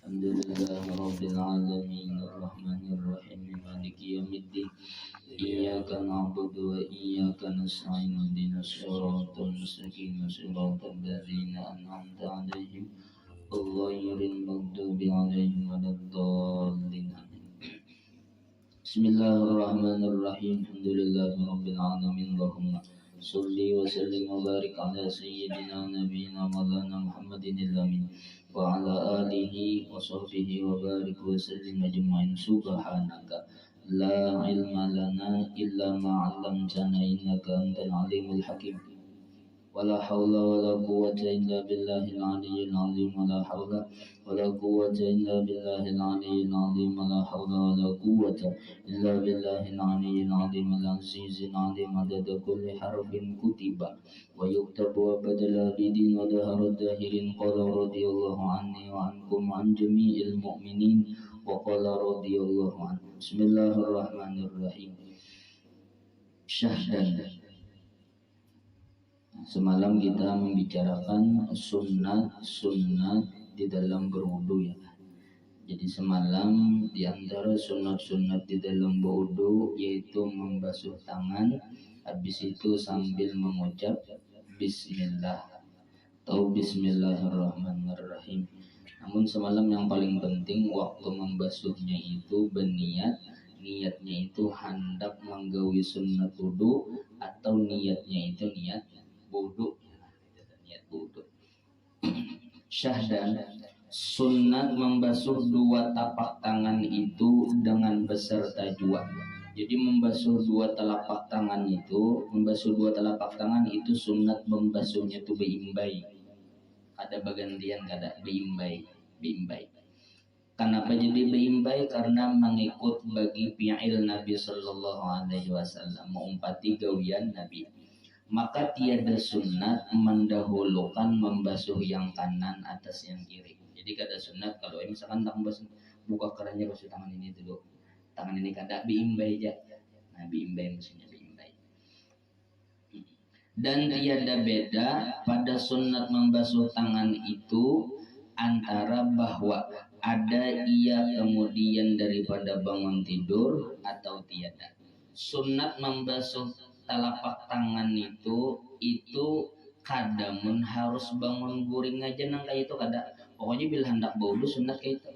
Alhamdulillah Rabbil Alamin Ar-Rahmanir Rahim Maliki Yawmiddin Iyyaka na'budu wa iyyaka nasta'in ihdinas siratal mustaqim siratal ladzina an'amta 'alaihim ghairil maghdubi 'alaihim waladdallin. Bismillahirrahmanirrahim. Alhamdulillahi rabbil alamin. Allahumma sholli wa sallim wa barik ala sayyidina nabiyyina maulana Muhammadin amin wa ala alihi wa sahbihi wa barik wa sallim ajma'in. Subhanaka la ilma lana illa ma 'allamtana innaka antal alimul hakim. ولا حول ولا قوة إلا بالله العلي العظيم ولا حول ولا قوة إلا بالله العلي العظيم ولا حول ولا قوة إلا بالله العلي العظيم العزيز العليم عدد كل حرف كتب ويكتب وبدل بدين ودهر الداهرين قال رضي الله عني وعنكم عن جميع المؤمنين وقال رضي الله عنه. بسم الله الرحمن الرحيم. Syahdan. Semalam kita membicarakan sunat di dalam berwudu ya. Jadi semalam di antara sunat di dalam berwudu yaitu membasuh tangan, habis itu sambil mengucap Bismillah atau Bismillahirrahmanirrahim. Namun semalam yang paling penting waktu membasuhnya itu niatnya itu hendak menggawi sunat wudu atau niatnya itu niat wudu. Syahdan, sunat membasuh dua tapak tangan itu dengan beserta jua. Jadi membasuh dua telapak tangan itu sunat membasuhnya itu beimbai. Ada bagantian kada beimbai. Kenapa jadi beimbai? Karena mengikut bagi fi'il Nabi sallallahu alaihi wasallam, mengumpati gawian Nabi. Maka tiada sunat mendahulukan membasuh yang kanan atas yang kiri. Jadi kada sunat kalau misalkan tak membasuh, buka kerannya basuh tangan ini dulu. Tangan ini kada beimbai aja. Nah, beimbai maksudnya beimbai. Dan tiada beda pada sunat membasuh tangan itu antara bahwa ada ia kemudian daripada bangun tidur atau tiada. Sunat membasuh telapak tangan itu kadamun harus bangun guring aja nang kayak itu kada. Pokoknya bila hendak baudu sunat kayak itu.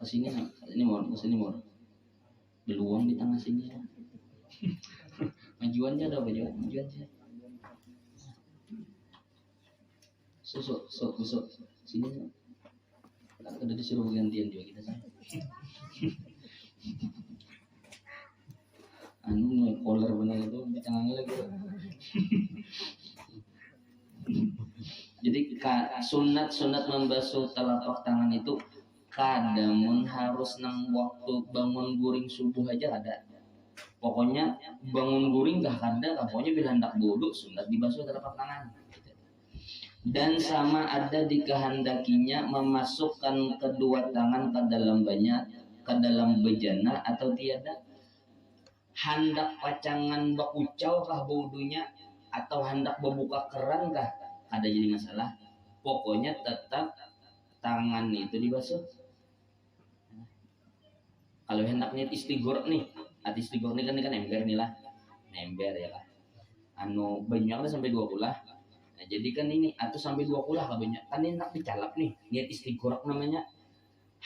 Kesini mau. Beluang di tengah sini ya. Majuan aja ada majuan aja. Susuk sini. Ada disuruh gantian juga kita saya. Kolar benar itu di tangannya lagi. Jadi sunat membasuh telapak tangan itu kadamun harus nang waktu bangun guring subuh aja ada. Pokoknya bangun guring dah kada, pokoknya bila hendak wudu sunat dibasuh telapak tangan. Dan sama ada dikehendakinya memasukkan kedua tangan ke dalam bejana atau tiada. Hendak pacangan bakucau kah baudunya atau hendak membuka keran kah, ada jadi masalah. Pokoknya tetap tangan itu dibasuh. Kalau hendaknya istigor nih, istigor nih kan ember nih lah, ember ya lah. Banyak lah sampai 20 lah. Nah, jadi kan ini atau sampai 20 lah banyak. Kan ini hendak dicalap nih, niat istigor namanya.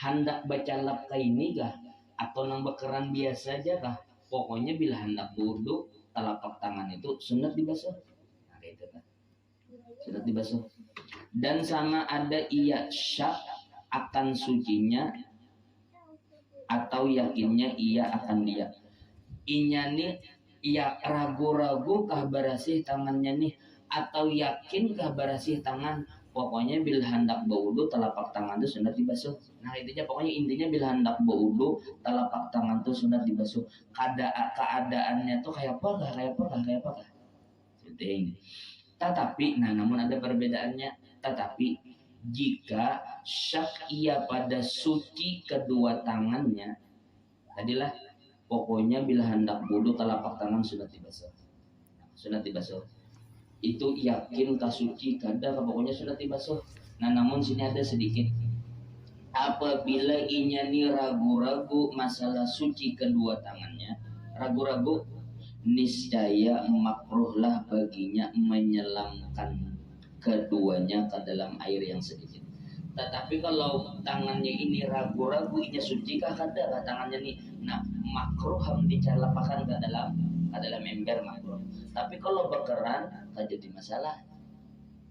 Hendak bacalap kayak ini kah atau nang bekeran biasa aja kah? Pokoknya bila hendak wudu telapak tangan itu sunat dibasuh. Nah, itu kan. Sunat dibasuh. Dan sama ada ia syak akan sucinya atau yakinnya ia akan dia. Inya nih ia ragu-ragu kah barasih tangannya nih atau yakin kah barasih tangan. Pokoknya bila hendak berwudu telapak tangan itu sunat dibasuh. Nah intinya pokoknya bila hendak berwudu telapak tangan itu sunat dibasuh. Keadaannya tuh kayak apa kah? Jadi, tetapi namun ada perbedaannya. Tetapi jika syak ia pada suci kedua tangannya, tadilah pokoknya bila hendak wudu telapak tangan sunat dibasuh. itu yakin kasuci kada pokoknya sudah dibasuh. Nah namun sini ada sedikit, apabila inyani ragu-ragu masalah suci kedua tangannya, ragu-ragu, niscaya makruhlah baginya menyelamkan keduanya ke dalam air yang sedikit. Tetapi kalau tangannya ini ragu-ragu inya suci kah kada tangannya nih, nah makruh ham dicalapakan ke dalam ember makruh. Tapi kalau berkeran tak jadi masalah.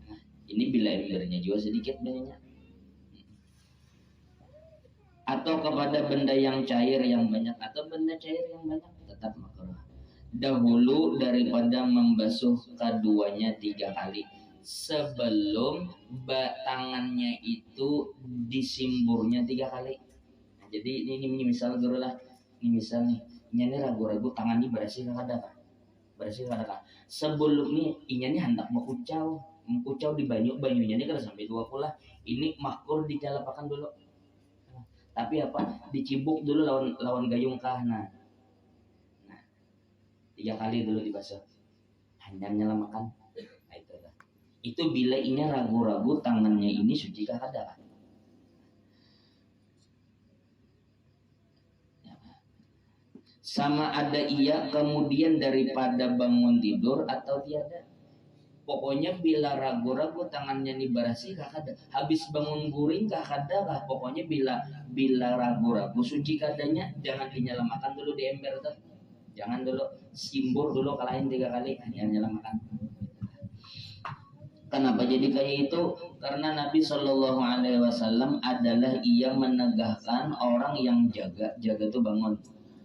Nah, ini bila embernya juga sedikit banyak. Atau kepada benda yang cair yang banyak, atau benda cair yang banyak tetap makruh. Dahulu daripada membasuh keduanya 3 kali sebelum tangannya itu disimburnya 3 kali. Nah, jadi ini misal dulu lah, ini misal nih, ini ragu-ragu tangan ini bersih kada kah? Bersih kada kah? Sebelum nih, ini hendak mengucau di banyunya ini kada sampai 20 lah. Ini makruh dicalapakan dulu. Tapi apa? Dicibuk dulu lawan gayung kah. Nah 3 kali dulu dibasuh. Hanya menyelamatkan. Nah, itu bila ini ragu-ragu tangannya ini suci kah kada. Sama ada ia kemudian daripada bangun tidur atau tiada. Pokoknya bila ragu-ragu tangannya ini bersih kah kada. Habis bangun guring kah kada kah. Pokoknya bila ragu-ragu suci kadanya jangan dinyalakan dulu di ember tuh. Jangan dulu simbur dulu kalahin 3 kali hanya nyalakan. Kenapa jadi kayak itu? Karena Nabi Shallallahu Alaihi Wasallam adalah ia menegahkan orang yang jaga itu bangun.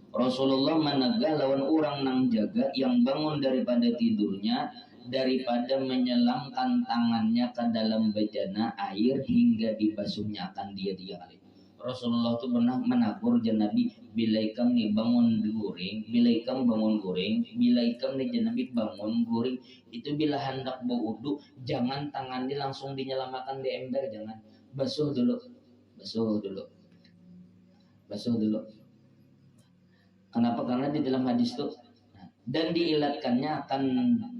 Rasulullah menegah lawan orang nang jaga yang bangun daripada tidurnya, daripada menyelamkan tangannya ke dalam bejana air hingga dibasuhnya akan dia 3 kali. Rasulullah itu pernah menakur Nabi, bila ikam nih bangun guring, bila ikam bangun guring, bila ikam nih Nabi bangun guring, itu bila hendak berwudu, jangan tangannya langsung dinyalakan di ember, jangan. Basuh dulu. Kenapa? Karena di dalam hadis itu dan diilatkannya akan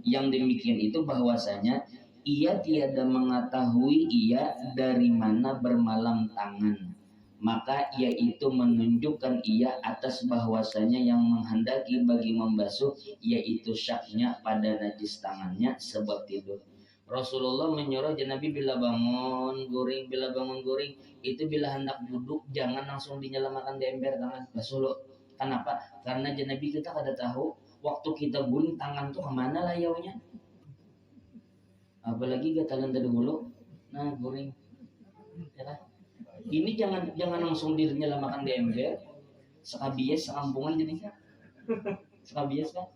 yang demikian itu bahwasanya ia tiada mengetahui ia dari mana bermalam tangan, maka ia itu menunjukkan ia atas bahwasanya yang menghendaki bagi membasuh yaitu syaknya pada najis tangannya sebab tidur. Rasulullah menyuruh Nabi bila bangun guring itu bila hendak duduk jangan langsung dinyalakan di ember tangan, basuh lo. Kenapa? Karena Nabi kita kada tahu waktu kita guring tangan tuh kemana layaunya. Apalagi gatalan tadi dulu, nah guring, ya kan? Ini jangan langsung dinyalakan di ember. Sekabias sekampungan jadinya. Sekabias kan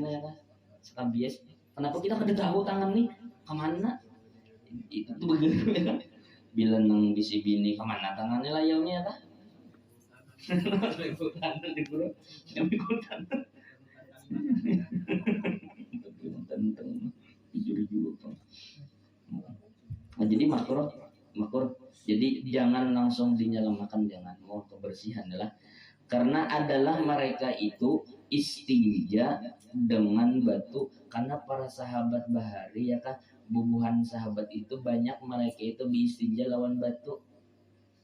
ya kan? Sekabias. Kenapa kita kada tahu tangan nih kemana? Itu begitu ya kan? Bila nang bisi bini kemana tangannya layaunya ya kan? Nah, jadi makruh. Jadi jangan langsung dinyalakan, jangan. Mau kebersihan adalah karena adalah mereka itu istinja dengan batu, karena para sahabat bahari ya kan, bubuhan sahabat itu banyak mereka itu beristinja lawan batu.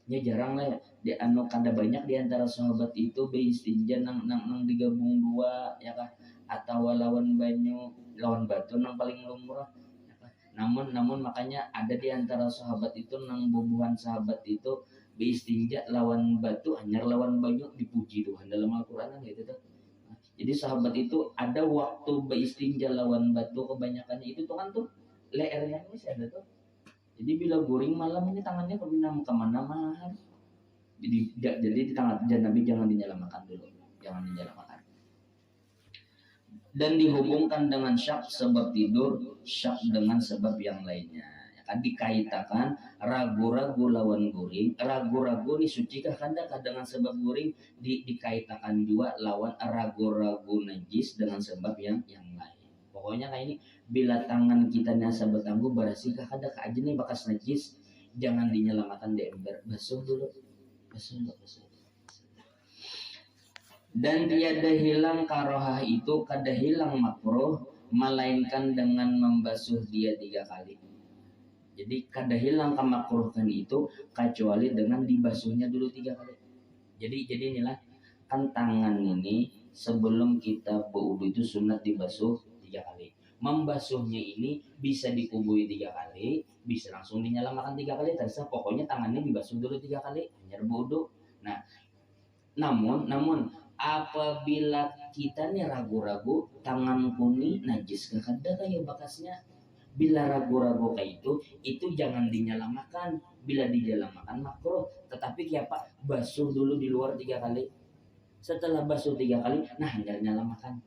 Ya jarang lah ya, di kada banyak di antara sahabat itu beristinja nang digabung 2 ya kan, atau lawan batu nang paling lumrah ya kan? Namun makanya ada di antara sahabat itu nang bubuhan sahabat itu beristinja lawan batu hanya lawan banyu dipuji Tuhan dalam Al-Qur'an kan gitu tuh. Jadi sahabat itu ada waktu beristinja lawan batu kebanyakannya itu tuh kan tuh lehernya masih ada tuh. Jadi bila guring malam ini tangannya kemana-mana. Jadi di tangan Nabi jangan dinyalakan dulu, jangan dinyalakan. Dan dihubungkan dengan syak sebab tidur, syak dengan sebab yang lainnya. Ya kan dikaitakan ragu-ragu lawan guring, ragu-ragu nih suci kah kada dengan sebab guring, dikaitakan juga lawan ragu-ragu najis dengan sebab yang lain. Pokoknya kayak ini, bila tangan kita nasa bertangguh bersih kah kada aja nih bekas najis, jangan dinyalakan di ember, basuh dulu. Dan tiada hilang karohah itu kada hilang makruh melainkan dengan membasuh dia 3 kali. Jadi kada hilang kemakruhan itu kecuali dengan dibasuhnya dulu 3 kali. Jadi inilah kan tangan ini sebelum kita berwudu itu sunat dibasuh 3 kali. Membasuhnya ini bisa dikubui 3 kali, bisa langsung dinyalamakan 3 kali, terserah. Pokoknya tangannya dibasuh dulu 3 kali, hanya berwudu. Nah, namun apabila kita nih ragu-ragu tanganku nih najis ke kada kayak bakasnya, bila ragu-ragu kayak itu jangan dinyalamakan. Bila dinyalamakan makruh, tetapi kayak apa, basuh dulu di luar 3 kali. Setelah basuh 3 kali, nah hanya nyalamakan.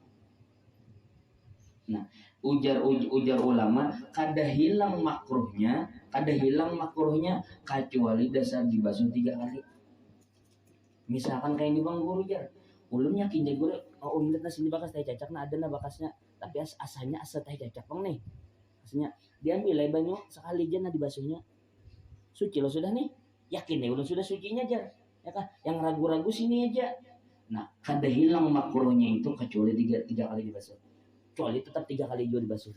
Nah, ujar ulama kada hilang makruhnya kecuali dasar dibasuh 3 kali. Misalkan kayak ini bang guru jar, ulun yakin dia guru, oh umit nasi di bakas teh cacak nah ada nah bakasnya, tapi asalnya asa teh cacak bang nih, maksudnya diambil air banyu sekali aja nah dibasuhnya, suci lo sudah nih, yakin nih ulun sudah sucinya jar, ya kan? Yang ragu-ragu sini aja. Nah, kada hilang makruhnya itu kecuali tiga kali dibasuh, kecuali tetap 3 kali juga dibasuh.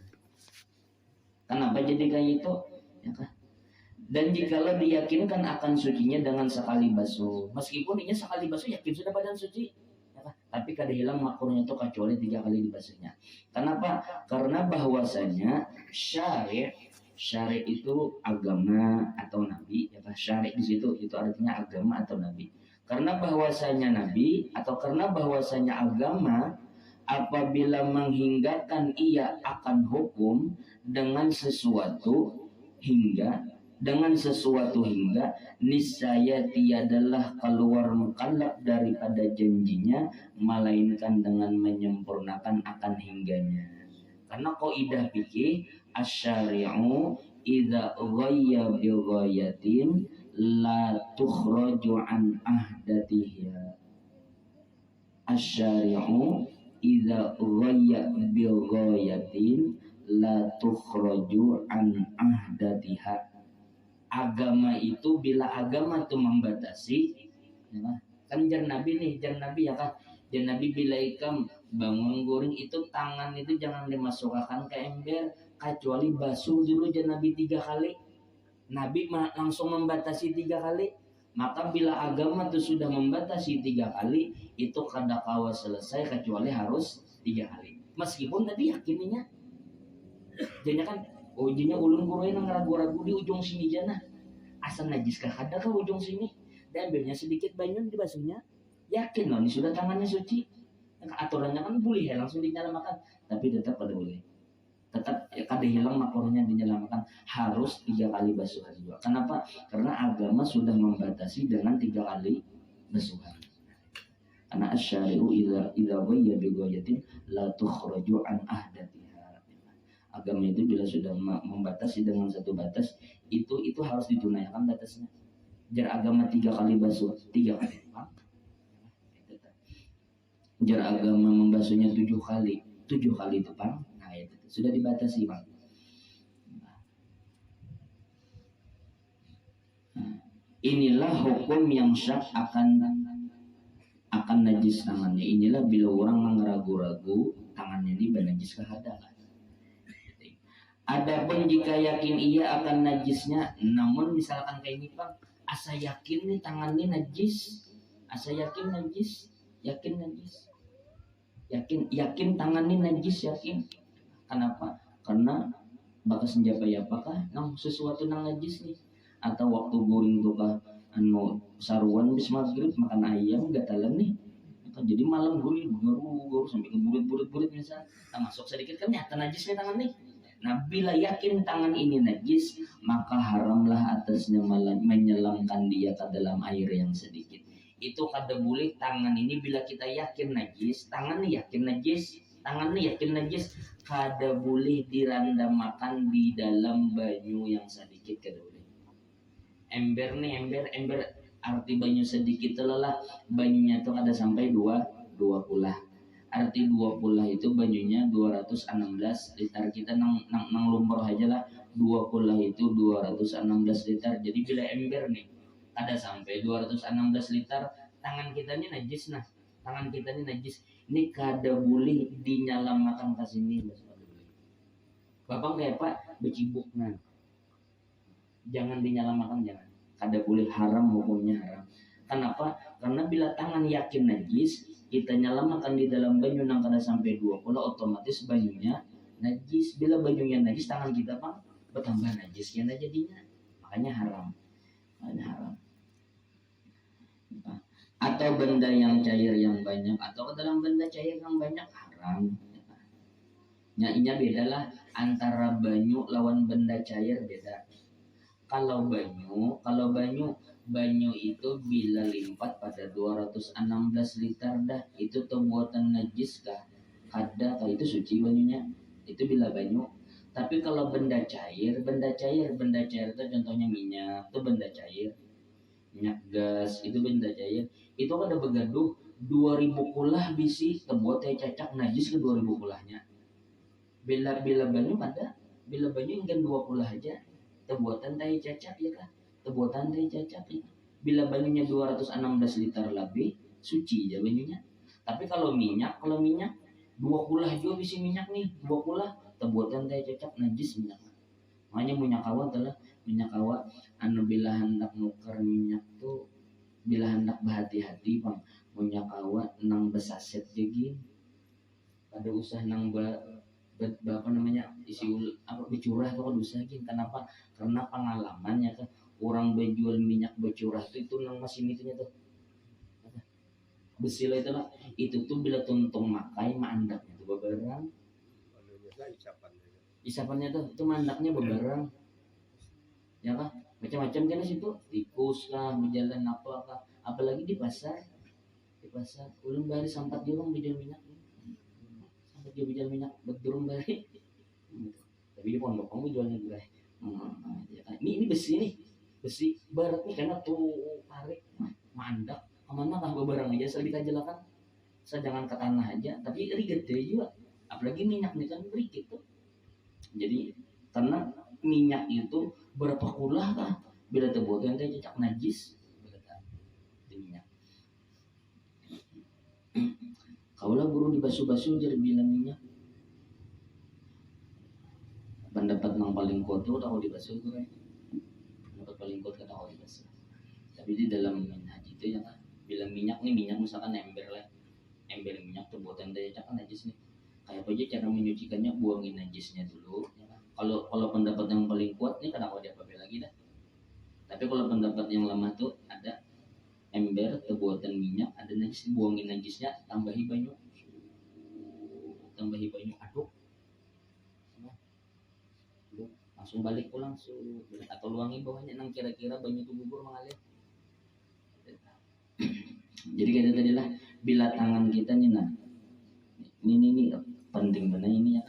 Kenapa jadi kayak itu? Ya kan? Dan jikalau diyakinkan akan sucinya dengan sekali basuh, meskipun ini sekali basuh yakin sudah badan suci, ya kan? Tapi kada hilang makruhnya itu kecuali 3 kali dibasuhnya. Kenapa? Karena bahwasanya syari itu agama atau nabi, ya kan? Syari di situ itu artinya agama atau nabi. Karena bahwasanya nabi atau karena bahwasanya agama apabila menghindarkan ia akan hukum dengan sesuatu hingga niscaya tiadalah keluar mukallaf daripada janjinya melainkan dengan menyempurnakan akan hingganya. Karena kaidah fikih asy-syari'u idza ghayya bi ghayatin la tukhraju an ahdatiha. Asy-syari'u idza ghayya bi ghayatin la tukhraju an ahdatiha. Agama itu bila agama itu membatasi, ya, kan jar nabi ya kan, jar nabi bila ikam bangun guring itu tangan itu jangan dimasukkan ke ember kecuali basuh dulu jar nabi 3 kali. Nabi langsung membatasi 3 kali. Maka bila agama itu sudah membatasi 3 kali, itu kada kawa selesai kecuali harus 3 kali. Meskipun tadi yakinnya, jadinya kan ujinya ulun guruin yang ragu-ragu di ujung sini jana asal najis kah kada ke ujung sini, dan ambilnya sedikit banyu dibasuhnya, yakin loh ini sudah tangannya suci. Aturannya kan boleh ya langsung dinyalamakan, tapi tetap pada boleh, tetap ya, kada hilang makruhnya dinyalamakan, harus 3 kali basuhan juga. Kenapa? Karena agama sudah membatasi dengan 3 kali basuhan. Karena asy-syari'u idza ghayya bi ghayatin la tukhraju an ahdatiha. Agama itu bila sudah membatasi dengan satu batas, itu harus ditunaikan batasnya. Jar agama 3 kali basuh 3 kali, jar agama membasuhnya 7 kali itu Bang. Nah itu sudah dibatasi Bang. Nah, inilah hukum yang syak akan najis tangannya. Inilah bila orang meragu-ragu tangannya ini najis kah ada. Adapun jika yakin ia akan najisnya, namun misalkan kayak ini Bang, asa yakin nih tangannya najis, asa yakin najis, yakin tangannya najis, yakin. Kenapa? Karena bakas senjata ya apakah nang sesuatu nang najis nih, atau waktu guring tuh kah saruan bis maghrib makan ayam gatalan nih, jadi malam guring garu sampai ke burit misalnya, masuk sedikit kan nyata najisnya tangan nih. Nah bila yakin tangan ini najis, maka haramlah atasnya menyelamkan dia ke dalam air yang sedikit. Itu kada boleh tangan ini bila kita yakin najis, tangan yakin najis, kada boleh dirandamakan di dalam banyu yang sedikit, kada boleh. Ember arti banyu sedikit lelah, banyunya itu kada sampai 2 kulah. Arti 2 kulah itu banyunya 216 liter. Kita nang lumpur aja lah, 2 kulah itu 216 liter. Jadi bila ember nih ada sampai 216 liter, tangan kita ini najis. Nah tangan kita ini najis, ini kada boleh dinyalamakan ke sini. Bapak kayak Pak becibuk nah. Jangan dinyalamakan, jangan. Kada boleh, haram, hukumnya haram. Kenapa? Karena bila tangan yakin najis, kita nyalamakan di dalam banyu nang kada sampai 20, otomatis banyunya najis. Bila banyunya najis, tangan kita Pak bertambah najis ya jadinya. Makanya haram. Makanya haram. Atau benda yang cair yang banyak, atau ke dalam benda cair yang banyak, haram. Nyainya beda lah, antara banyu lawan benda cair beda. Kalau banyu itu bila lipat pada 216 liter dah, itu buatan najis kah? Kada, kah itu suci banyunya. Itu bila banyu. Tapi kalau benda cair itu contohnya minyak, itu benda cair. Minyak gas itu benda cair. Itu ada begaduh 2000 kulah bisi terbuat cacak najis ke 2000 kulahnya. Bila banyu ada, bila banyu ingin 2 kulah aja terbuatan tai cacat ya kan, terbuatan tai cacat ya. Bila banyunya 216 liter lebih suci ya banyunya. Tapi kalau minyak 2 kulah juga bisa minyak nih, 2 kulah terbuatan tai cacat najis minyak. Makanya minyak awak anu bila hendak nuker minyak tuh, bila hendak berhati-hati Bang, minyak awak nang besaset jadi ada usaha nang apa namanya bercurah tuh kan usaha gini. Kenapa? Karena pengalamannya kan orang berjual minyak bercurah itu nang mesin itunya tuh besi lah itu lah, itu tuh bila tuntung makai mandaknya tuh beberang isapannya tuh itu mandaknya beberang ya kan, macam-macam kan situ tikus lah berjalan apa kah, apalagi di pasar ulun bari sampat dia bang berjual minyak, sampai dia berjual minyak bedurung bari tapi dia pondok kamu jualnya juga ini besi barat nih karena tuh tarik mandak kemana lah barang aja saya ditajelakan, saya jangan ke tanah aja tapi riget deh juga, apalagi minyak nih kan riget tuh. Jadi karena minyak itu berapa kulah kah bila terbuat yang cacak najis di minyak. Kaulah guru di basu-basu jadi bilang minyak. Pendapat yang paling kuat tuh tahu di basu tuh kan. Pendapat paling kuat kata tahu di basu. Tapi di dalam minyak itu ya kan, bila minyak nih minyak misalkan ember lah, ember minyak terbuat yang cacak kan najis nih. Kayak apa aja cara menyucikannya, buangin najisnya dulu. Ya kan? Kalau pendapat yang paling kuat nih kenapa dia pakai lagi dah. Tapi kalau pendapat yang lama tuh ada ember terbuatan minyak, ada najis, buangin najisnya, tambahi banyu, aduk, langsung balik pulang atau luangi bawahnya nang kira-kira banyu itu gugur mengalir. Jadi kayak tadi lah, bila tangan kita nih nah, ini penting benar ini ya,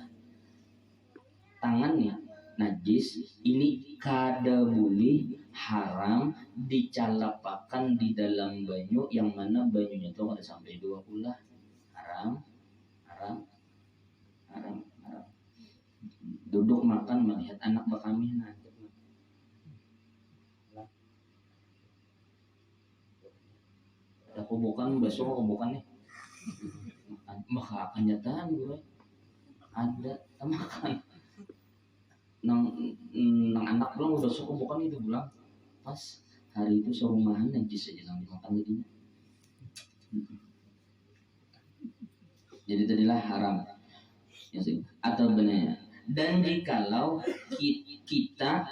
tangan nih najis ini kada boleh haram dicalapakan di dalam banyu yang mana banyunya itu ada sampai 2 kulah, haram. Duduk makan melihat anak berkami nanti ada kubukan besok kubukan nih maka kenyataan gue ada makan nang anak belum udah suka bukan itu bilang pas hari itu serumahan najis aja nang dimakan jadinya. Jadi tadilah haram ya sih, atau benar. Dan jikalau kita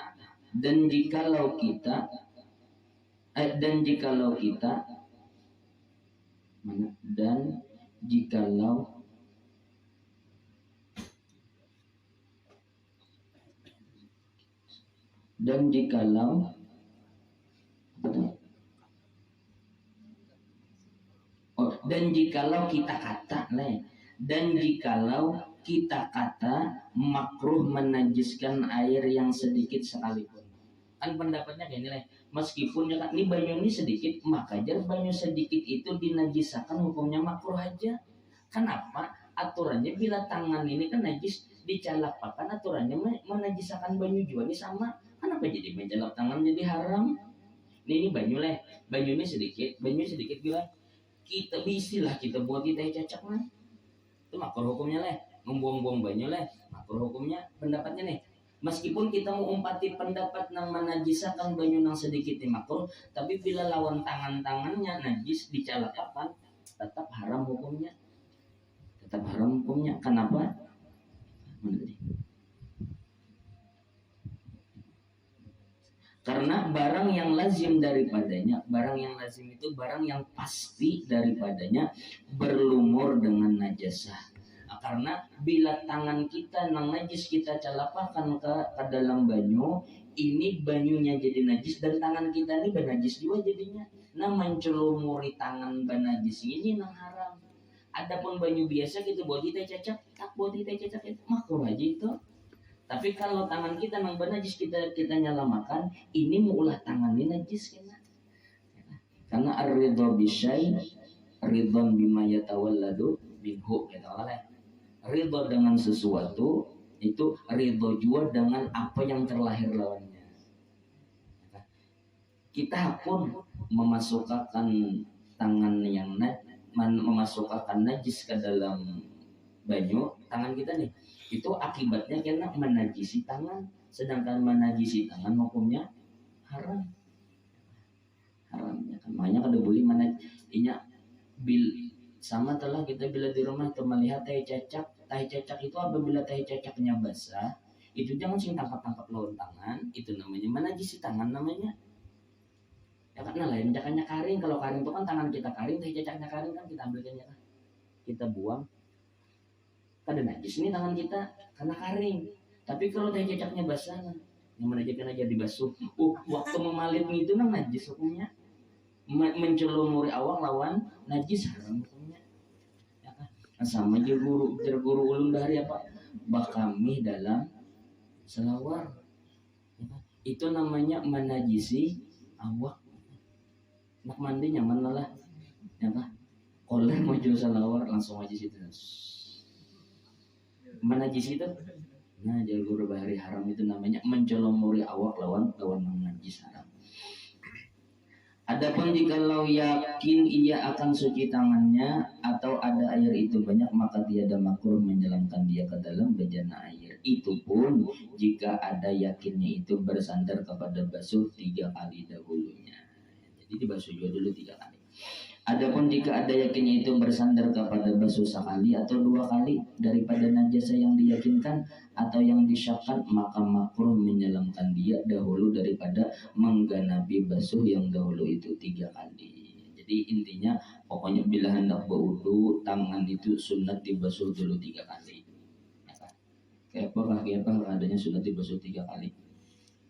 kita kata makruh menajiskan air yang sedikit sekalipun. Kan pendapatnya kayak ini lah, meskipun ya kan ini banyu ini sedikit, maka jar banyu sedikit itu dinajisakan hukumnya makruh aja. Kenapa? Aturannya bila tangan ini kan najis dicalapakan, aturannya menajisakan banyu juga ini sama. Kenapa jadi menjalap tangan jadi haram? Ini banyu lah, banyu ini sedikit bilang kita bisilah kita buat kita cacak lah. Itu makruh hukumnya lah, membuang-buang banyu lah, makruh hukumnya pendapatnya nih. Meskipun kita mau umpati pendapat nang menajisakan banyu nang sedikit di makruh, tapi bila lawan tangannya najis dicalakakan, tetap haram hukumnya. Tetap haram hukumnya. Kenapa? Karena barang yang lazim daripadanya, barang yang lazim itu barang yang pasti daripadanya berlumur dengan najasah. Karena bila tangan kita nang najis kita calapakan ke dalam banyu, ini banyunya jadi najis dan tangan kita ini bernajis juga jadinya. Nah mencelumuri tangan bernajis ini nang haram. Adapun banyu biasa gitu buat kita cacak, tak buat kita cacak itu makruh aja itu. Tapi kalau tangan kita nang bernajis kita nyalamakan, ini muulah tangan ini najis kena. Karena ar-ridho bisyai ridhon bima yatawalladu minhu gitu oleh. Ridho dengan sesuatu itu ridho juga dengan apa yang terlahir lawannya. Kita pun memasukkan tangan yang memasukkan najis ke dalam banyu, tangan kita nih itu akibatnya karena menajisi tangan, sedangkan menajisi tangan hukumnya haram. Haramnya kan makanya kada boleh menajisinya bil sama telah kita bila di rumah tuh melihat tahi cacak itu apabila tahi cacaknya basah itu jangan sing tangkap lawan tangan, itu namanya menajisi tangan namanya. Ya kan lain cacaknya kering, kalau kering itu kan tangan kita kering, tahi cacaknya kering kan kita ambilkan ya kan, kita buang. Kada najis ini tangan kita karena kering. Tapi kalau tahi cacaknya basah, yang menajiskan aja dibasuh. Waktu memalit itu nang najis hukumnya. Mencelumuri awak lawan najis haram hukumnya. Ya kan? Nah, sama aja guru ulun dari apa? Bakami dalam selawar. Ya kan? Itu namanya menajisi awak. Nak mandi nyaman lah. Ya kan? Koler maju selawar langsung aja situ. Menajis itu, nah jalur bahari haram itu namanya mencelomori awak lawan najis haram. Adapun jikalau yakin ia akan suci tangannya atau ada air itu banyak, maka tiada makruh menyelamkan dia ke dalam bejana air. Itu pun jika ada yakinnya itu bersandar kepada basuh 3 kali dahulunya. Jadi dibasuh juga dulu 3 kali. Adapun jika ada yakinnya itu bersandar kepada basuh sekali atau 2 kali daripada najasa yang diyakinkan atau yang disyakkan, maka makruh menyelamkan dia dahulu daripada mengganapi basuh yang dahulu itu 3 kali. Jadi intinya pokoknya bila hendak berwudu, tangan itu sunat dibasuh dulu 3 kali. Kayak apa adanya sunat dibasuh 3 kali.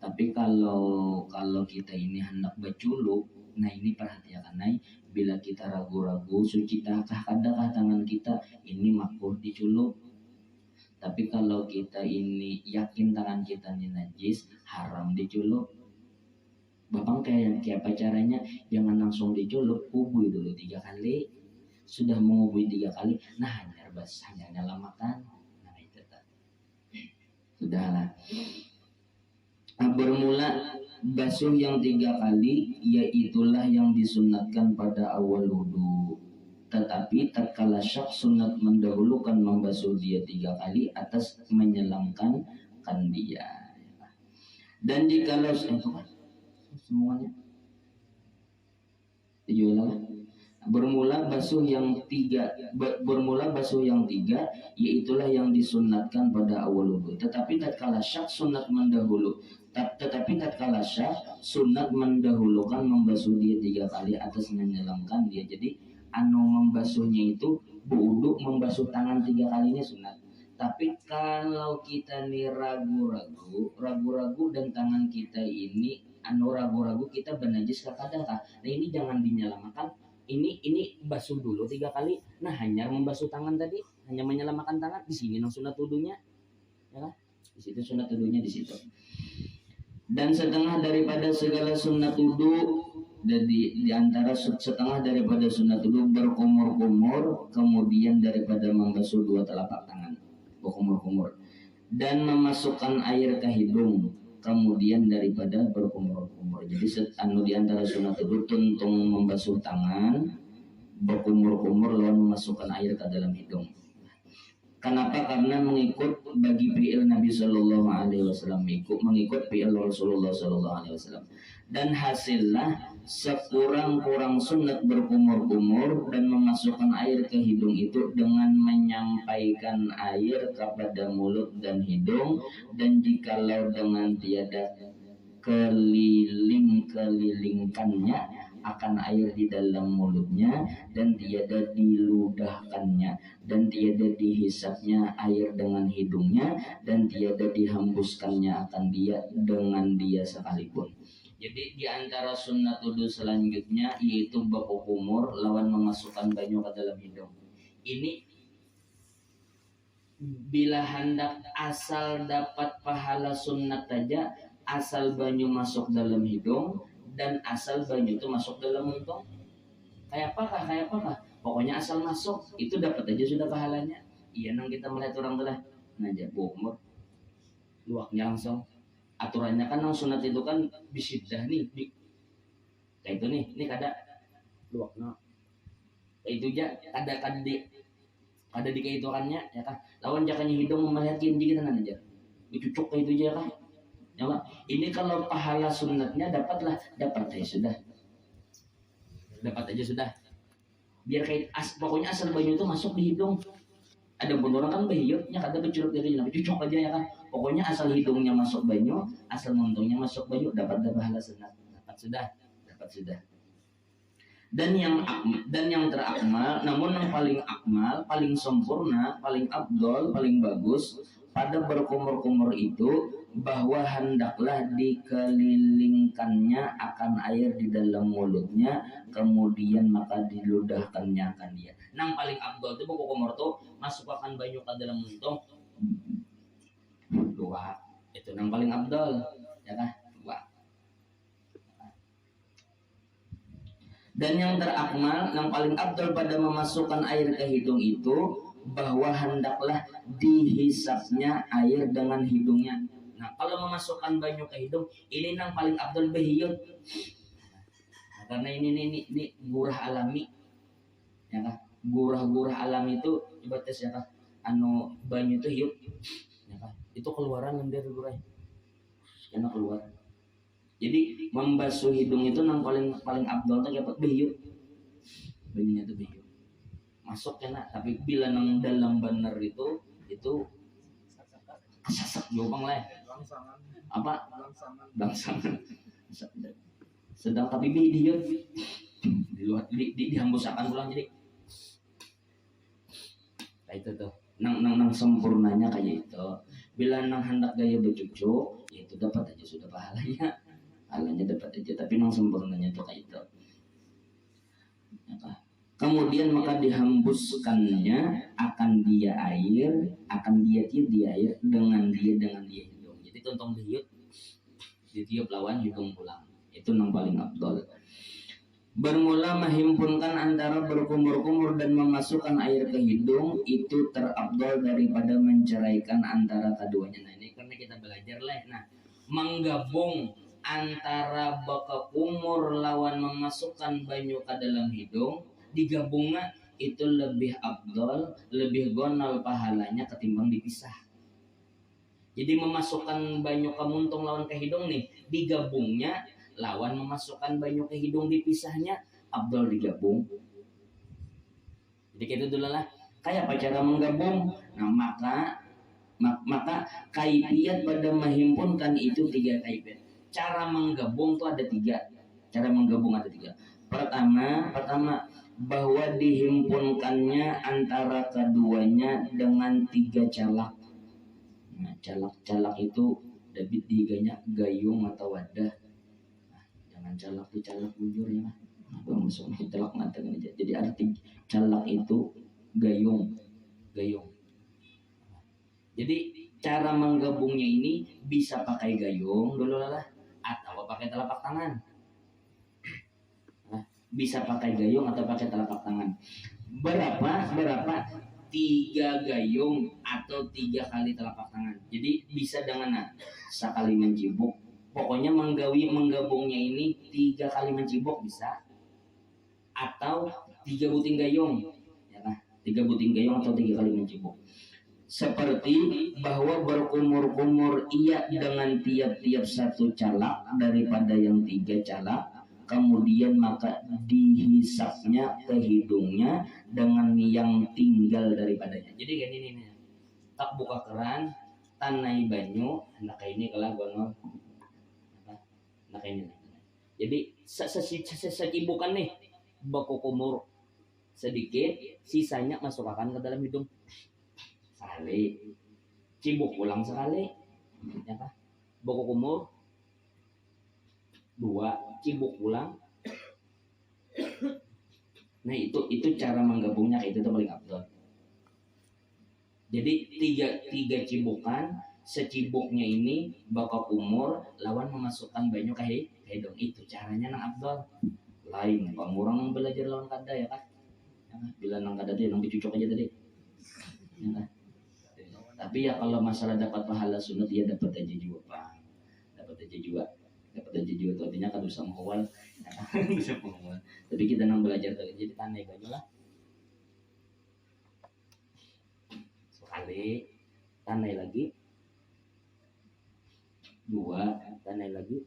Tapi kalau kita ini hendak berculuk, nah ini perhatikan naik. Bila kita ragu-ragu suci tahkah kadakah tangan kita, ini makruh diculuk. Tapi kalau kita ini yakin tangan kita ini najis, haram diculuk. Bapak kayak apa caranya? Jangan langsung diculuk, ubui dulu 3 kali. Sudah mengubui 3 kali, nah hanya nyalamakan. Nah itu sudahlah. Bermula basuh yang 3 kali, yaitulah yang disunatkan pada awal wudu. Tetapi tatkala syak sunat mendahulukan membasuh dia 3 kali atas menyelamkan dia. Dan jikalau semuanya iyalah bermula basuh yang 3, yaitulah yang disunatkan pada awal wudu. Tetapi tatkala syak sunat mendahulukan membasuh dia 3 kali atas menyelamkan dia. Jadi membasuhnya itu wudu, membasuh tangan 3 kali ini sunat. Tapi kalau kita nih ragu-ragu dan tangan kita ini ragu-ragu kita bernajis kakadakah, nah ini jangan dinyalamakan. Ini basuh dulu 3 kali. Nah hanya membasuh tangan tadi, hanya menyelamatkan tangan. Di sini nang sunat wudunya, ya kan? Di situ sunat wudunya di situ. Dan setengah daripada segala sunat wudu, dan di antara setengah daripada sunat wudu berkumur-kumur, kemudian daripada membasuh 2 telapak tangan, berkumur-kumur, dan memasukkan air ke hidung, kemudian daripada berkumur-kumur. Jadi di antara sunat wudu tuntung membasuh tangan, berkumur-kumur lalu memasukkan air ke dalam hidung. Kenapa? Karena mengikut bagi fi'il Nabi Shallallahu Alaihi Wasallam, mengikut fi'il Rasulullah Shallallahu Alaihi Wasallam. Dan hasilnya sekurang-kurang sunat berkumur-kumur dan memasukkan air ke hidung itu dengan menyampaikan air kepada mulut dan hidung, dan jikalau dengan tiada kelilingkannya akan air di dalam mulutnya dan tiada diludahkannya dan tiada dihisapnya air dengan hidungnya dan tiada dihembuskannya akan dia dengan dia sekalipun. Jadi di antara sunnah wudu selanjutnya yaitu baku kumur lawan memasukkan banyu ke dalam hidung. Ini bila hendak asal dapat pahala sunnat saja, asal banyu masuk dalam hidung dan asal banyu itu masuk dalam muntung. Kayak apakah? Pokoknya asal masuk itu dapat aja sudah pahalanya. Iya nang kita melihat orang telah ngajak umur luaknya langsung. Aturannya kan nang sunat itu kan bisidah nih. Kayak itu nih, ini kada luaknya. Kayak itu aja kada di keiturannya ya kan. Lawan jakanya hidung melihatin kita aja. Dicucuk kayak itu aja kan. Ya, ini kalau pahala sunatnya dapat aja sudah. Dapat aja sudah. Biar kayak pokoknya asal banyu itu masuk di hidung. Ada pun orang kan behiyutnya kada bercurut dari nabi cucuk aja ya kan. Pokoknya asal hidungnya masuk banyu, asal muntungnya masuk banyu dapat pahala sunat. Dapat sudah. Dan yang terakmal, namun yang paling akmal, paling sempurna, paling abdol, paling bagus pada berkumur-kumur itu bahwa hendaklah dikelilingkannya akan air di dalam mulutnya, kemudian maka diludahkannya akan dia. Nang paling abdol itu berkumur tuh masukkan banyu ke dalam muntung dua, itu nang paling abdol ya kan. Dan yang terakmal, yang paling abdul pada memasukkan air ke hidung itu bahwa hendaklah dihisapnya air dengan hidungnya. Nah, kalau memasukkan banyu ke hidung, ini yang paling abdul behiyut. Nah, karena ini gurah alami, ya kan? Gurah alami itu coba tes ya kan? Banyu itu hiup, ya kan? Itu keluaran dari gurah, karena keluar. Jadi membasuh hidung itu yang paling abdul tuh dapat behiyut. Banyunya itu behiyut. Masuk ya nak, tapi bila nang dalam benar itu kesasak jopang lah. Apa? Langsangan. Sedang tapi behiyut. Di luar dihembusakan pulang jadi. Kayak itu tuh. Nang sempurnanya kayak itu. Bila nang hendak gaya bercucu, ya itu dapat aja sudah pahalanya. Pahalanya dapat aja, tapi nang sempurnanya itu kayak itu. Kemudian maka dihembuskannya akan dia air dengan dia hidung. Jadi tontong ditiup ditiup lawan hidung pulang. Itu nang paling abdol. Bermula menghimpunkan antara berkumur-kumur dan memasukkan air ke hidung itu terabdol daripada menceraikan antara keduanya. Nah ini karena kita belajar lah. Nah menggabung antara berkumur lawan memasukkan banyu ke dalam hidung, digabungnya itu lebih abdol, lebih gonal pahalanya ketimbang dipisah. Jadi memasukkan banyu ke muntung lawan ke hidung nih, digabungnya lawan memasukkan banyu ke hidung dipisahnya abdol digabung. Jadi kayak itu dulu lah. Kayak apa cara menggabung? Nah maka kaifiat pada menghimpunkan itu 3 kaifiat. Cara menggabung tuh ada 3. Pertama bahwa dihimpunkannya antara keduanya dengan 3 calak. Nah, calak itu David diganya gayung atau wadah. Nah, jangan calak tuh calak bujur ya. Nah, masuk calak mengatakan aja. Jadi arti calak itu gayung. Jadi cara menggabungnya ini bisa pakai gayung dulu lah, atau pakai telapak tangan. Nah, bisa pakai gayung atau pakai telapak tangan. Berapa? 3 gayung atau 3 kali telapak tangan. Jadi bisa dengan sekali mencibuk. Pokoknya menggabungnya ini 3 kali mencibuk bisa, atau 3 buting gayung. Ya kan? 3 buting gayung atau 3 kali mencibuk. seperti bahwa berkumur-kumur ia dengan tiap-tiap satu calak daripada yang 3 calak, kemudian maka dihisapnya ke hidungnya dengan yang tinggal daripadanya. Jadi gini nih, tak buka keran, tanai banyu, anak ini kalah gonor, anak ini. Jadi secibukan nih, baku kumur sedikit, sisanya masukkan ke dalam hidung. Sekali, cibuk ulang sekali, ya kan? Baku kumur 2, cibuk ulang. Nah itu cara menggabungnya, itu paling abdul. Jadi tiga cibukan, secibuknya ini baku kumur lawan memasukkan banyu ke hidung, itu caranya nang abdul. Lain bang orang belajar lawan kada ya kan? Bila nang kada dia nang dicucuk aja tadi, ya kan? Tapi ya kalau masalah dapat pahala sunat, dia dapat aja juga pak, dapat aja juga itu artinya kan bisa menghawal, bisa menghawal. Tapi kita nang belajar jadi tanah banyak lah. Sekali, tanah lagi, 2, tanah lagi,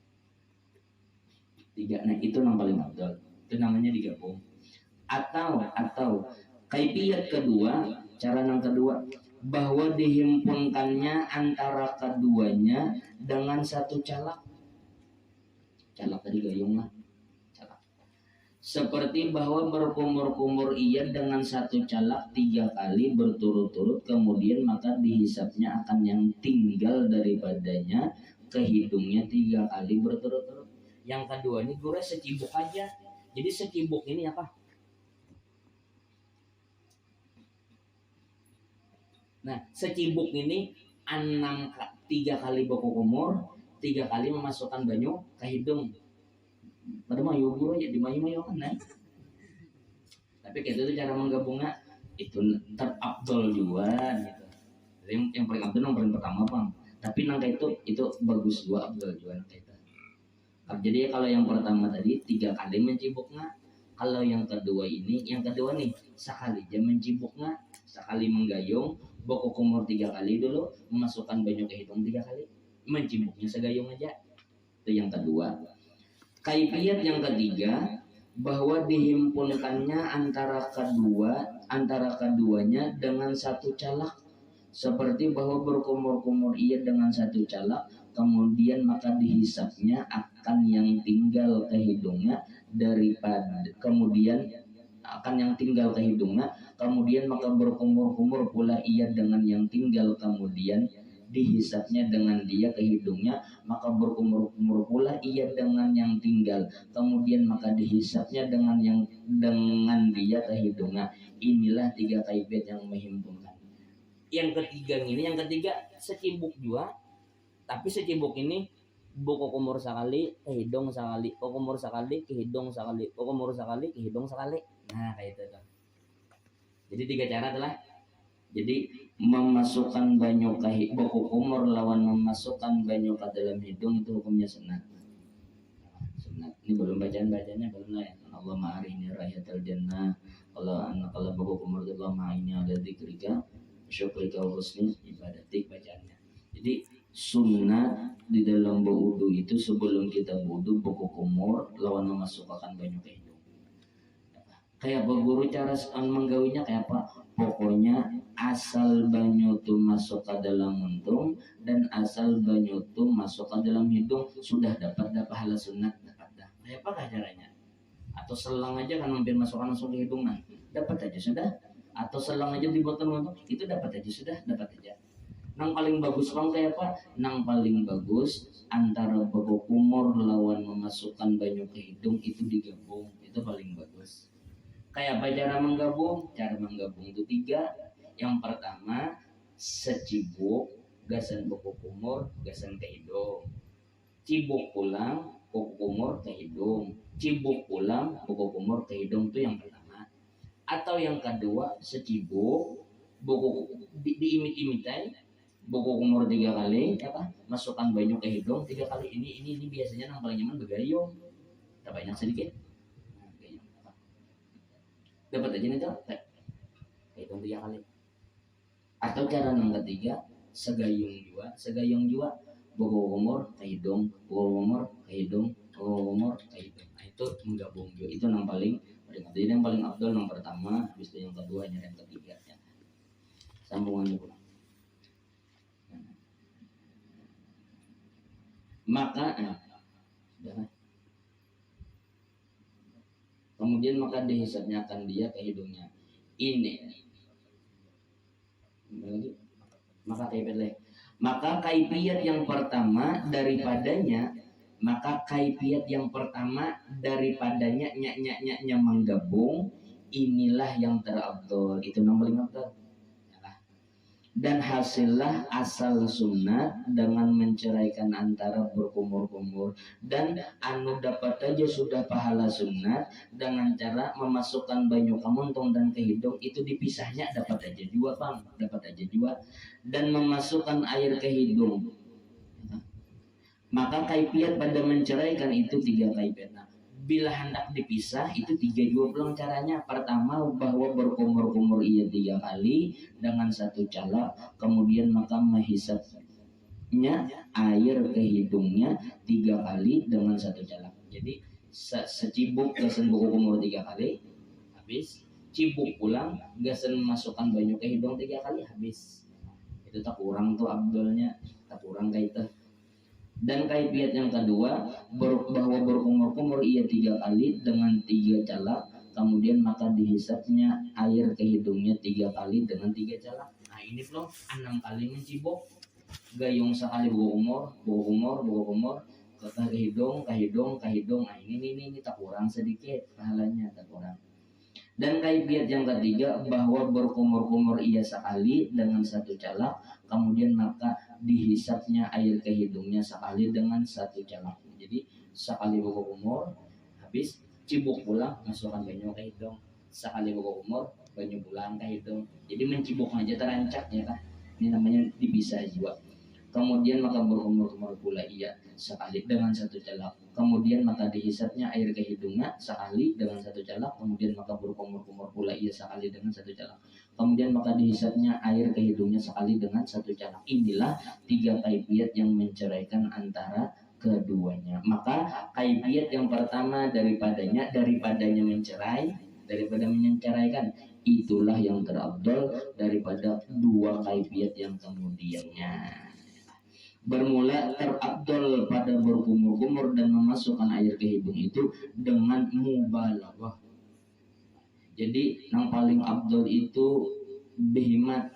3. Nah itu yang paling abdul, itu namanya digabung. Atau kaifiyat kedua, cara yang kedua, bahwa dihimpunkannya antara keduanya dengan satu calak tadi gayung lah, calak. Seperti bahwa berkumur-kumur ia dengan satu calak 3 kali berturut-turut, kemudian maka dihisapnya akan yang tinggal daripadanya ke hidungnya 3 kali berturut-turut. Yang kedua ini gure secibuk aja. Jadi secibuk ini apa? Nah, secibuk ini 3 kali baku kumur, 3 kali memasukkan banyu ke hidung. Pada mayu guru aja di mayu kan, nah. Tapi kayak itu cara menggabungnya itu terabdul juga gitu. Jadi yang paling abdul yang paling pertama bang. Tapi nangka itu bagus juga, abdul juga nangka itu. Jadi kalau yang pertama tadi 3 kali mencibuknya, kalau yang kedua nih sekali aja mencibuknya, sekali menggayung, baku kumur 3 kali dulu, memasukkan banyu ke hidung 3 kali, mencibuknya segayung aja. Itu yang kedua. Kaifiyat yang ketiga, bahwa dihimpunkannya antara keduanya dengan satu calak, seperti bahwa berkumur-kumur ia dengan satu calak, kemudian maka dihisapnya akan yang tinggal ke hidungnya kemudian maka berkumur-kumur pula ia dengan yang tinggal, kemudian dihisapnya dengan dia ke hidungnya, maka berkumur-kumur pula ia dengan yang tinggal, kemudian maka dihisapnya dengan dia ke hidungnya. Inilah 3 kaifiyat yang menghimpunkan. Yang ketiga secibuk juga, tapi secibuk ini buku kumur sekali ke hidung sekali, kumur sekali ke hidung sekali, kumur sekali ke hidung sekali. Nah kayak itu tuh. Jadi 3 cara adalah, jadi memasukkan banyu ke buku kumur lawan memasukkan banyu ke dalam hidung itu hukumnya sunat. Ini belum bacanya belum lah ya. Allah ma'arini rahiyatal jannah. Kalau buku kumur itu Allah ma'arini ala dzikrika syukrika wa husni ibadatik bacaannya. Jadi sunnah di dalam berwudu itu sebelum kita wudu buku kumur lawan memasukkan banyu ke hidung. Kayak guru cara menggawinya kayak apa? Pokoknya asal banyu itu masuk ke dalam muntung dan asal banyu itu masuk ke dalam hidung sudah dapat pahala sunat, dapat dah. Kayak apa caranya? Atau selang aja kan hampir masukkan langsung ke hidung, nah dapat aja sudah. Atau selang aja di botol muntung itu dapat aja sudah, dapat aja. Nang paling bagus bang kayak apa? Nang paling bagus antara baku kumur lawan memasukkan banyu ke hidung itu digabung, itu paling bagus. Kayak apa cara menggabung? Cara menggabung itu 3. Yang pertama secibuk, gasan buku kumur, gasan ke hidung. Cibuk ulang, buku kumur ke hidung. Cibuk ulang, buku kumur ke hidung, itu yang pertama. Atau yang kedua secibuk, buku diimit-imitai, buku kumur 3 kali, masukkan banyu ke hidung 3 kali. Ini biasanya yang paling nyaman bergayung, tak banyak sedikit. Dapat aja nih tuh, hitung 3 kali. Atau cara yang ketiga, segayung jua bogo umur ke hidung, bogo umur ke hidung, bogo umur ke hidung. Nah, itu menggabung jua. Itu yang paling jadi yang paling abdul yang pertama, habis itu yang kedua, yang ketiga ya. Sambungan dulu. Maka kemudian maka dihisapnya akan dia ke hidungnya. Ini maka kaifiat yang pertama daripadanya nyak menggabung, inilah yang terabdul, itu namanya abdul. Dan hasillah asal sunat dengan menceraikan antara berkumur-kumur, dan anu dapat aja sudah pahala sunat dengan cara memasukkan banyu kamuntung dan ke hidung, itu dipisahnya dapat aja juga dan memasukkan air ke hidung. Maka kaifiat pada menceraikan itu 3 kaifiat. Bila hendak dipisah itu 3 juga pulang caranya. Pertama, bahwa berkumur-kumur ia 3 kali dengan 1 calak, kemudian maka menghisapnya air ke hidungnya 3 kali dengan 1 calak. Jadi secibuk gasan berkumur 3 kali habis, cibuk pulang gasan masukkan banyu ke hidung 3 kali habis. Itu tak kurang tuh abdulnya, tak kurang kayak itu. Dan kaifiat yang kedua, bahwa berkumur-kumur ia 3 kali dengan 3 calak, kemudian maka dihisapnya air ke hidungnya 3 kali dengan 3 calak. Nah ini loh 6 kali mencibok, gayung sekali berkumur ke hidung. Nah ini tak kurang sedikit pahalanya, tak kurang. Dan kaifiat yang ketiga, bahwa berkumur-kumur ia sekali dengan 1 calak, kemudian maka dihisapnya air ke hidungnya sekali dengan 1 calak. Jadi sekali berkumur habis, cibuk pulang masukkan banyu ke hidung, sekali berkumur banyu pulang ke hidung. Jadi mencibuk aja terancak ya kan. Ini namanya dipisah juga. Kemudian maka berkumur-kumur pula ia sekali dengan 1 calak, kemudian maka dihisapnya air ke hidungnya sekali dengan 1 calak, kemudian maka berkumur-kumur pula ia sekali dengan 1 calak, kemudian maka dihisapnya air ke hidungnya sekali dengan 1 calak. Inilah 3 kaifiat yang menceraikan antara keduanya. Maka kaifiat yang pertama daripada menceraikan, itulah yang terabdul daripada 2 kaifiat yang kemudiannya. Bermula terabdul pada berkumur-kumur dan memasukkan air ke hidung itu dengan mubalaghah. Jadi yang paling abdul itu behimat.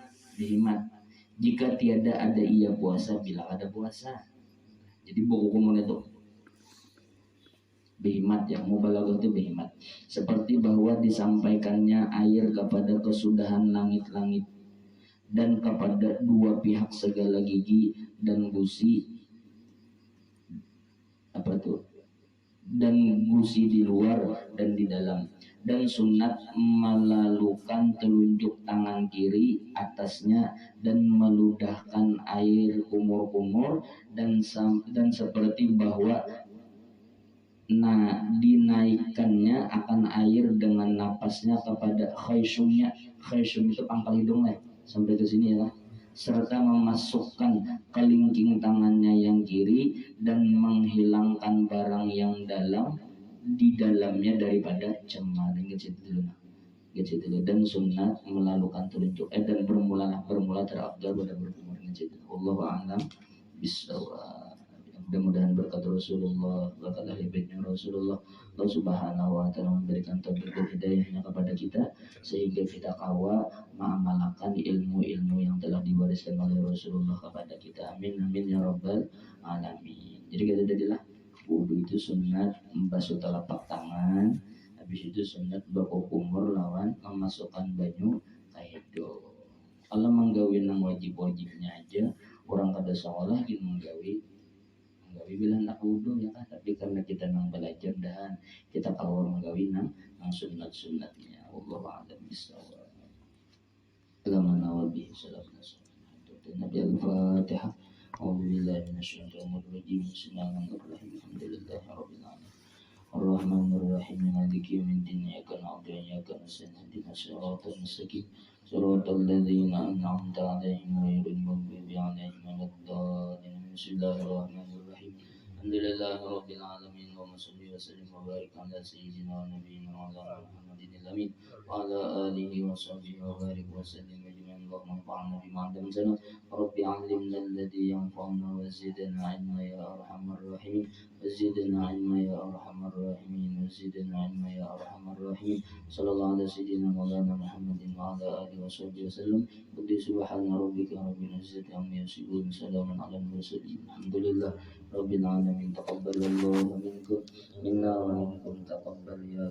Jika tiada ada ia puasa, bila ada puasa. Jadi berkumur itu behimat, yang mubalaghah itu behimat. Seperti bahwa disampaikannya air kepada kesudahan langit-langit dan kepada 2 pihak segala gigi dan gusi, dan gusi di luar dan di dalam, dan sunat melalukan telunjuk tangan kiri atasnya dan meludahkan air kumur-kumur, dan seperti bahwa dinaikkannya akan air dengan napasnya kepada khaysyumnya. Khaysyum itu pangkal hidungnya sampai ke sini ya, serta memasukkan kelingking tangannya yang kiri dan menghilangkan barang yang di dalamnya daripada cemar. Gitu dulu. Dan sunat melalukan telunjuk dan bermula terabdul pada berkumur. Allahu a'lam bishawab. Mudah-mudahan berkat Rasulullah, berkat ahli baitnya Rasulullah, Allah Subhanahu wa taala memberikan taufik dan hidayahnya kepada kita sehingga kita mengamalkan ilmu-ilmu yang telah diwariskan oleh Rasulullah kepada kita. Amin amin ya rabbal alamin. Jadi kita jadilah wudu itu sunat membasuh telapak tangan, habis itu sunat berkumur lawan memasukkan banyu ke hidung. Allah menggawi nang wajib-wajibnya aja, orang kada sekolah gitu menggawi bilang nak wudu ya kan, tapi karena kita nang belajar dan kita kalau menggawi nang sunatnya. Allah a'lam bishawab. Alamana wa bihi sallallahu Nabi al-Fatihah. A'udzubillahi minasyaitonir rajim. Bismillahirrahmanirrahim. Alhamdulillahirabbil alamin. Ar-Rahmanir الرحيم مالك يوم الدين إياك نعبد وإياك نستعين اهدنا الصراط المستقيم صراط الذين أنعمت عليهم غير المغضوب عليهم ولا الضالين بسم الله الرحمن الرحيم الحمد لله رب العالمين اللهم صل وسلم وبارك على سيدنا ونبينا مولانا محمد الأمين وعلى آله وصحبه وبارك وسلم أجمعين اللهم انفعنا بما علمتنا رب علمنا الذي ينفعنا وزدنا علما يا أرحم الراحمين وزدنا علما يا أرحم الراحمين وزدنا علما يا أرحم الراحمين صلى الله على سيدنا مولانا محمد وعلى آله وصحبه وسلم قل سبحان ربك رب العزة عما يصفون سلام على المرسلين الحمد لله رب العالمين تقبل الله منكم منا ومنكم تقبل يا